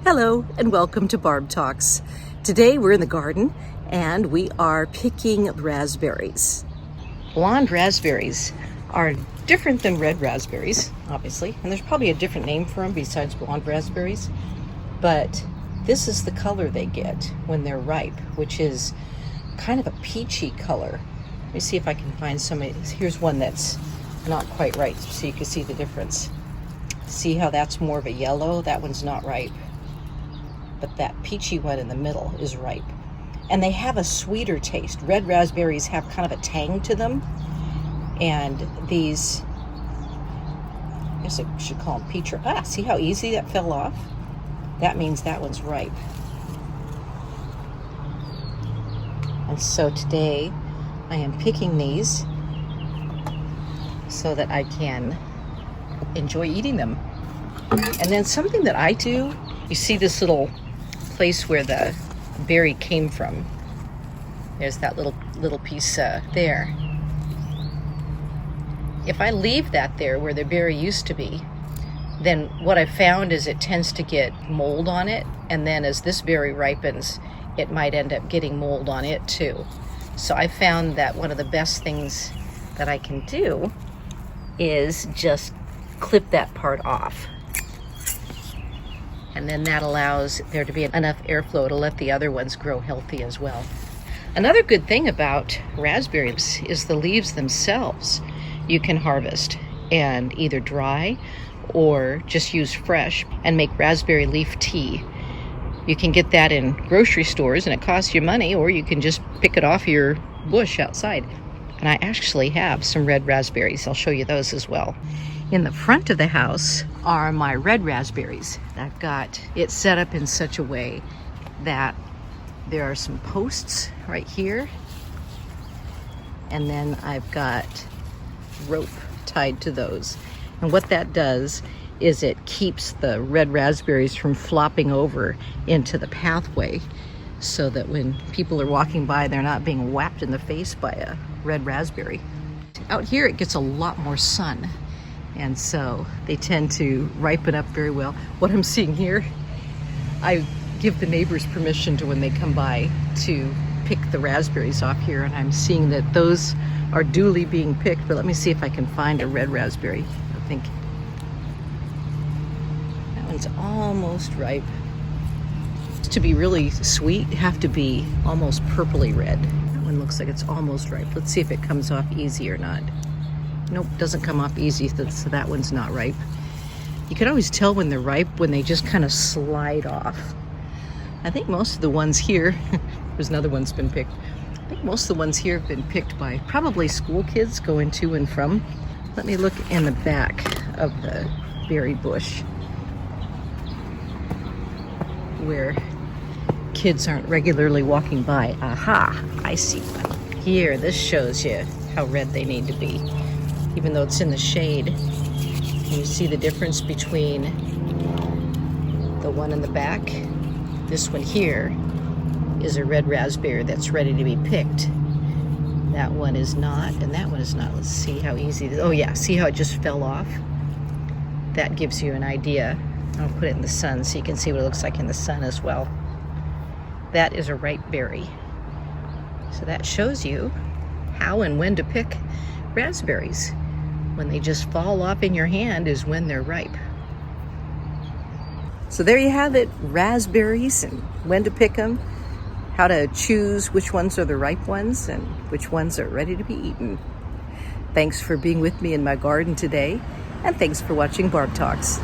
Hello and welcome to Barb Talks. Today we're in the garden and we are picking raspberries. Blonde raspberries are different than red raspberries, obviously, and there's probably a different name for them besides blonde raspberries, but this is the color they get when they're ripe, which is kind of a peachy color. Let me see if I can find some. Here's one that's not quite ripe so you can see the difference. See how that's more of a yellow? That one's not ripe. But that peachy one in the middle is ripe. And they have a sweeter taste. Red raspberries have kind of a tang to them. And these, I guess I should call them peach. See how easy that fell off? That means that one's ripe. And so today I am picking these so that I can enjoy eating them. And then something that I do, you see this little place where the berry came from. There's that little piece there. If I leave that there where the berry used to be, then what I found is it tends to get mold on it, and then as this berry ripens, it might end up getting mold on it too. So I found that one of the best things that I can do is just clip that part off. And then that allows there to be enough airflow to let the other ones grow healthy as well. Another good thing about raspberries is the leaves themselves you can harvest and either dry or just use fresh and make raspberry leaf tea. You can get that in grocery stores and it costs you money, or you can just pick it off your bush outside. And I actually have some red raspberries. I'll show you those as well. In the front of the house are my red raspberries. I've got it set up in such a way that there are some posts right here, and then I've got rope tied to those. And what that does is it keeps the red raspberries from flopping over into the pathway, so that when people are walking by, they're not being whacked in the face by a red raspberry. Out here it gets a lot more sun, and so they tend to ripen up very well. What I'm seeing here, I give the neighbors permission to, when they come by, to pick the raspberries off here, and I'm seeing that those are duly being picked. But let me see if I can find a red raspberry. I think that one's almost ripe. To be really sweet, have to be almost purpley red. That one looks like it's almost ripe. Let's see if it comes off easy or not. Nope, doesn't come off easy, so that one's not ripe. You can always tell when they're ripe when they just kind of slide off. I think most of the ones here, there's another one's been picked. I think most of the ones here have been picked by probably school kids going to and from. Let me look in the back of the berry bush where kids aren't regularly walking by. Aha, I see one. Here, this shows you how red they need to be. Even though it's in the shade, can you see the difference between the one in the back? This one here is a red raspberry that's ready to be picked. That one is not, and that one is not. Let's see how easy it is. Oh yeah, see how it just fell off? That gives you an idea. I'll put it in the sun so you can see what it looks like in the sun as well. That is a ripe berry. So that shows you how and when to pick raspberries. When they just fall off in your hand is when they're ripe. So there you have it, raspberries, and when to pick them, how to choose which ones are the ripe ones and which ones are ready to be eaten. Thanks for being with me in my garden today, and thanks for watching Barb Talks.